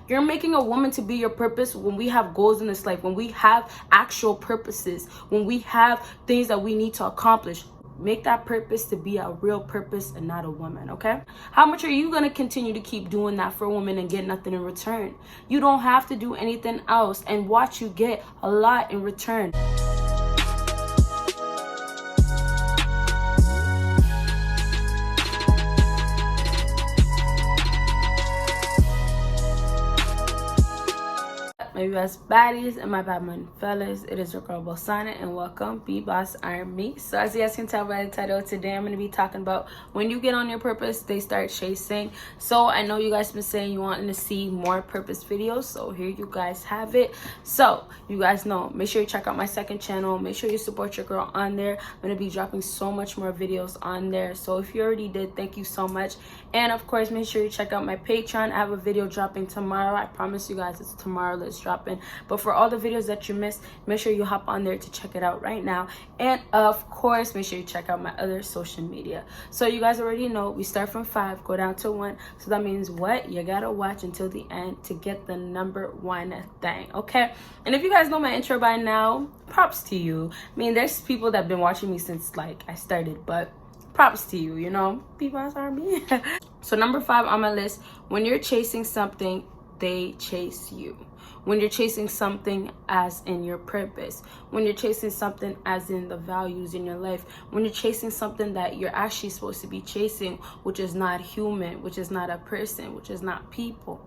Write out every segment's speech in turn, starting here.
You're making a woman to be your purpose when we have goals in this life, when we have actual purposes, when we have things that we need to accomplish. Make that purpose to be a real purpose and not a woman, okay? How much are you going to continue to keep doing that for a woman and get nothing in return? You don't have to do anything else and watch you get a lot in return. My best baddies and my bad man fellas, it is your girl Bosana and welcome BBossArmy. So as you guys can tell by the title, today I'm going to be talking about when you get on your purpose, they start chasing. So I know you guys been saying you wanting to see more purpose videos, so here you guys have it. So you guys know, make sure you check out my second channel, make sure you support your girl on there. I'm going to be dropping so much more videos on there, so if you already did, thank you so much. And of course, make sure you check out my Patreon. I have a video dropping tomorrow. I promise you guys it's tomorrow. Let's dropping. But for all the videos that you missed, make sure you hop on there to check it out right now. And of course, make sure you check out my other social media. So you guys already know we start from 5, go down to 1. So that means what? You gotta watch until the end to get the #1 thing, okay? And if you guys know my intro by now, props to you. I mean, there's people that have been watching me since like I started, but props to you, you know, BBossArmy. So number 5 on my list, when you're chasing something, they chase you. When you're chasing something as in your purpose, when you're chasing something as in the values in your life, when you're chasing something that you're actually supposed to be chasing, which is not human, which is not a person, which is not people.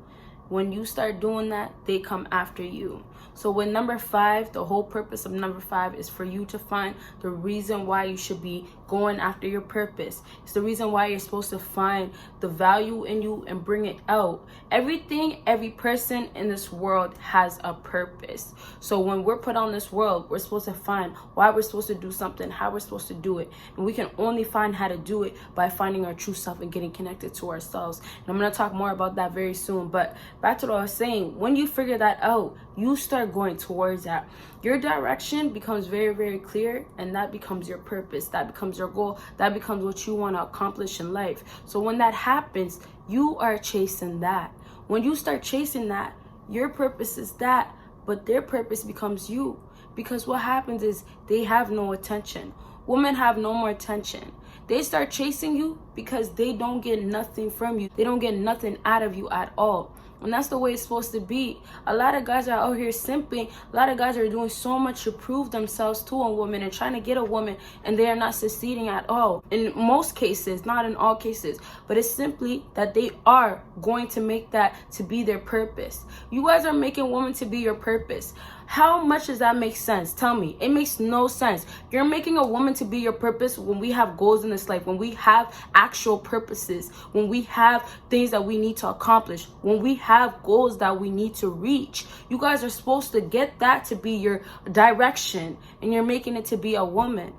When you start doing that, they come after you. So when number 5, the whole purpose of number 5 is for you to find the reason why you should be going after your purpose. It's the reason why you're supposed to find the value in you and bring it out. Everything, every person in this world has a purpose. So when we're put on this world, we're supposed to find why we're supposed to do something, how we're supposed to do it. And we can only find how to do it by finding our true self and getting connected to ourselves. And I'm going to talk more about that very soon. But back to what I was saying, when you figure that out, you start going towards that. Your direction becomes very, very clear, and that becomes your purpose. That becomes your goal. That becomes what you want to accomplish in life. So when that happens, you are chasing that. When you start chasing that, your purpose is that, but their purpose becomes you. Because what happens is they have no attention. Women have no more attention. They start chasing you because they don't get nothing from you. They don't get nothing out of you at all. And that's the way it's supposed to be. A lot of guys are out here simping. A lot of guys are doing so much to prove themselves to a woman and trying to get a woman, and they are not succeeding at all. In most cases, not in all cases, but it's simply that they are going to make that to be their purpose. You guys are making women to be your purpose. How much does that make sense? Tell me. It makes no sense. You're making a woman to be your purpose when we have goals in this life, when we have actual purposes, when we have things that we need to accomplish, when we have goals that we need to reach. You guys are supposed to get that to be your direction, and you're making it to be a woman.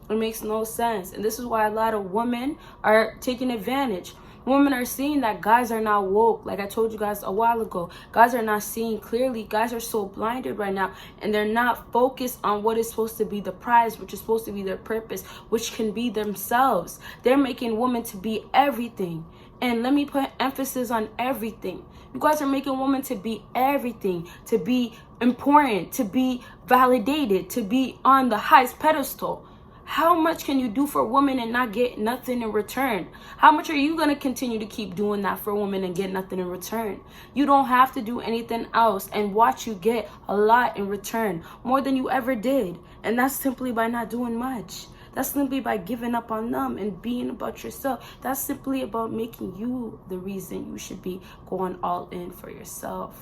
It makes no sense. And this is why a lot of women are taking advantage. Women are seeing that guys are not woke. Like I told you guys a while ago, guys are not seeing clearly. Guys are so blinded right now, and they're not focused on what is supposed to be the prize, which is supposed to be their purpose, which can be themselves. They're making women to be everything. And let me put emphasis on everything. You guys are making women to be everything, to be important, to be validated, to be on the highest pedestal. How much can you do for a woman and not get nothing in return? How much are you going to continue to keep doing that for a woman and get nothing in return? You don't have to do anything else and watch you get a lot in return, more than you ever did. And that's simply by not doing much. That's simply by giving up on them and being about yourself. That's simply about making you the reason you should be going all in for yourself.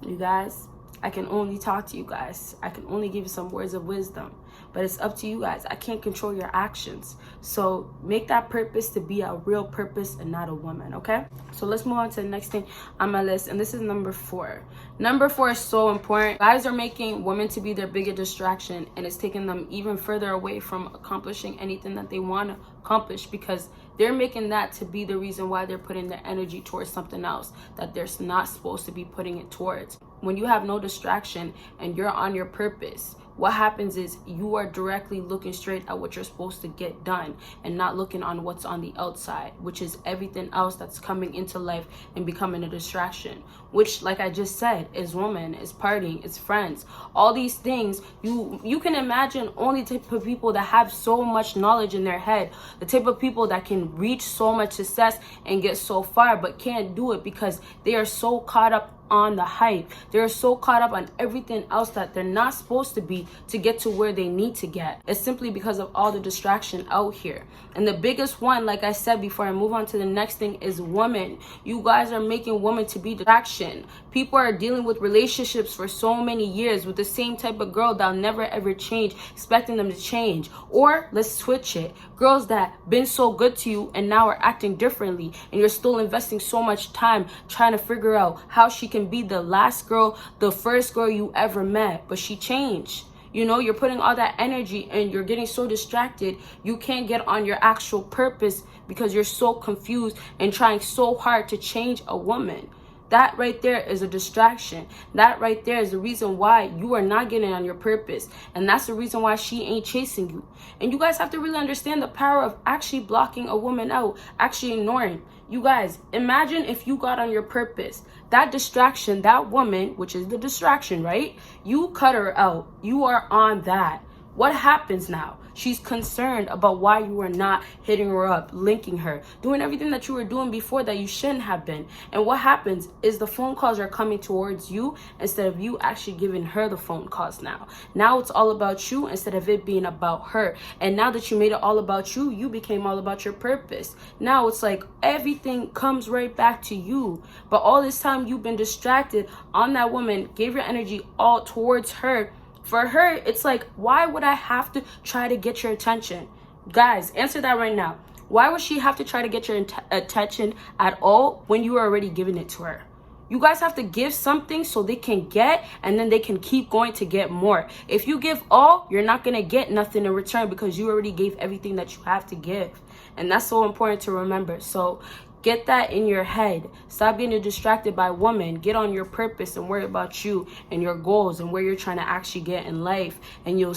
You guys, I can only talk to you guys. I can only give you some words of wisdom. But it's up to you guys. I can't control your actions. So make that purpose to be a real purpose and not a woman, okay? So let's move on to the next thing on my list. And this is number 4. Number 4 is so important. Guys are making women to be their biggest distraction. And it's taking them even further away from accomplishing anything that they want to accomplish, because they're making that to be the reason why they're putting their energy towards something else that they're not supposed to be putting it towards. When you have no distraction and you're on your purpose, what happens is you are directly looking straight at what you're supposed to get done and not looking on what's on the outside, which is everything else that's coming into life and becoming a distraction, which, like I just said, is women, is partying, is friends. All these things, you can imagine only the type of people that have so much knowledge in their head, the type of people that can reach so much success and get so far, but can't do it because they are so caught up on the hype. They're so caught up on everything else that they're not supposed to be to get to where they need to get. It's simply because of all the distraction out here. And the biggest one, like I said before I move on to the next thing, is women. You guys are making women to be distraction. People are dealing with relationships for so many years with the same type of girl that'll never ever change, expecting them to change. Or let's switch it. Girls that been so good to you and now are acting differently, and you're still investing so much time trying to figure out how she can be the last girl, the first girl you ever met, but she changed. You know, you're putting all that energy and you're getting so distracted, you can't get on your actual purpose because you're so confused and trying so hard to change a woman. That right there is a distraction. That right there is the reason why you are not getting on your purpose. And that's the reason why she ain't chasing you. And you guys have to really understand the power of actually blocking a woman out, actually ignoring. You guys, imagine if you got on your purpose. That distraction, that woman, which is the distraction, right? You cut her out. You are on that. What happens now? She's concerned about why you are not hitting her up, linking her, doing everything that you were doing before that you shouldn't have been. And what happens is the phone calls are coming towards you instead of you actually giving her the phone calls now. Now it's all about you instead of it being about her. And now that you made it all about you, you became all about your purpose. Now it's like everything comes right back to you. But all this time you've been distracted on that woman, gave your energy all towards her. For her, it's like, why would I have to try to get your attention? Guys, answer that right now. Why would she have to try to get your attention at all when you are already giving it to her? You guys have to give something so they can get, and then they can keep going to get more. If you give all, you're not going to get nothing in return because you already gave everything that you have to give. And that's so important to remember. So get that in your head. Stop getting distracted by women. Get on your purpose and worry about you and your goals and where you're trying to actually get in life. And you'll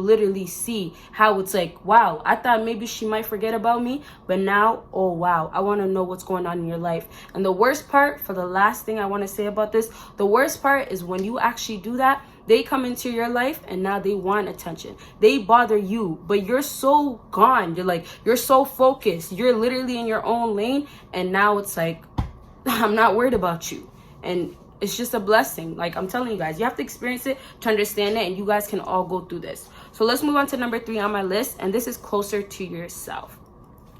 literally see how it's like, wow, I thought maybe she might forget about me, but now, oh wow, I want to know what's going on in your life. And the worst part, for the last thing I want to say about this, the worst part is when you actually do that, they come into your life and now they want attention. They bother you, but you're so gone. You're so focused. You're literally in your own lane. And now it's like, I'm not worried about you. And it's just a blessing. Like I'm telling you guys, you have to experience it to understand it. And you guys can all go through this. So let's move on to number 3 on my list. And this is closer to yourself.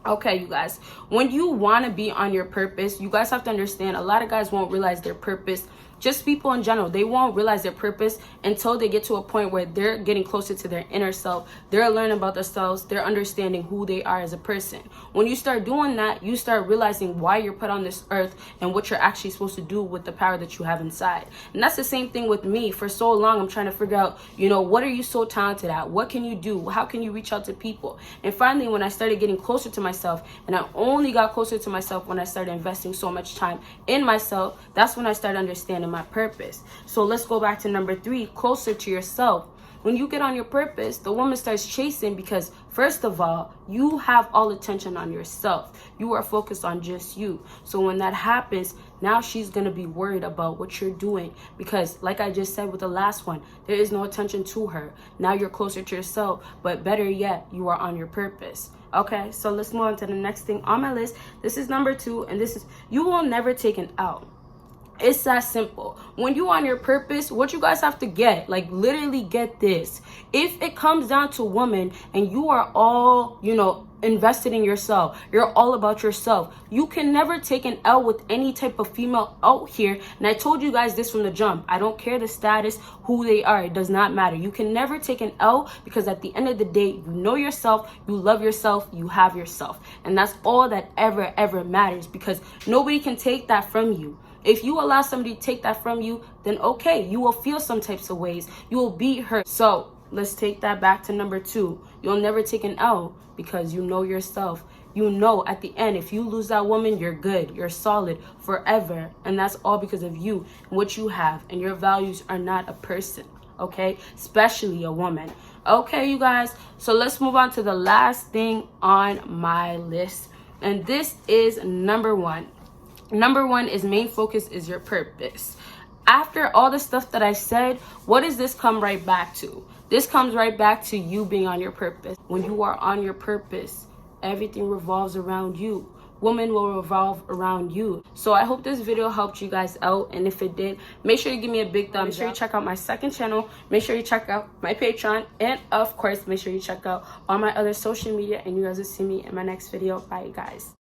Okay, you guys, when you want to be on your purpose, you guys have to understand a lot of guys won't realize their purpose. Just people in general, they won't realize their purpose until they get to a point where they're getting closer to their inner self. They're learning about themselves. They're understanding who they are as a person. When you start doing that, you start realizing why you're put on this earth and what you're actually supposed to do with the power that you have inside. And that's the same thing with me. For so long, I'm trying to figure out, what are you so talented at? What can you do? How can you reach out to people? And finally, when I started getting closer to myself, and I only got closer to myself when I started investing so much time in myself, that's when I started understanding my purpose. So let's go back to number 3, closer to yourself. When you get on your purpose, the woman starts chasing because, first of all, you have all attention on yourself. You are focused on just you. So when that happens, now she's going to be worried about what you're doing because, like I just said with the last one, there is no attention to her. Now you're closer to yourself, but better yet, you are on your purpose. Okay, so let's move on to the next thing on my list. This is number 2, and this is, you will never take an L. It's that simple. When you on your purpose, what you guys have to get, literally get this. If it comes down to women and you are all, invested in yourself, you're all about yourself, you can never take an L with any type of female out here. And I told you guys this from the jump. I don't care the status, who they are. It does not matter. You can never take an L because at the end of the day, you know yourself, you love yourself, you have yourself. And that's all that ever matters because nobody can take that from you. If you allow somebody to take that from you, then okay, you will feel some types of ways. You will be hurt. So let's take that back to number 2. You'll never take an L because you know yourself. You know at the end, if you lose that woman, you're good. You're solid forever. And that's all because of you and what you have. And your values are not a person. okay? Especially a woman. Okay, you guys, so let's move on to the last thing on my list, and this is number one. Number one is main focus is your purpose. After all the stuff that I said, what does this come right back to? This comes right back to you being on your purpose. When you are on your purpose, everything revolves around you. Women will revolve around you. So I hope this video helped you guys out, and if it did, make sure you give me a big thumbs up. Make sure you check out my second channel, make sure you check out my Patreon, and of course make sure you check out all my other social media, and you guys will see me in my next video. Bye, you guys.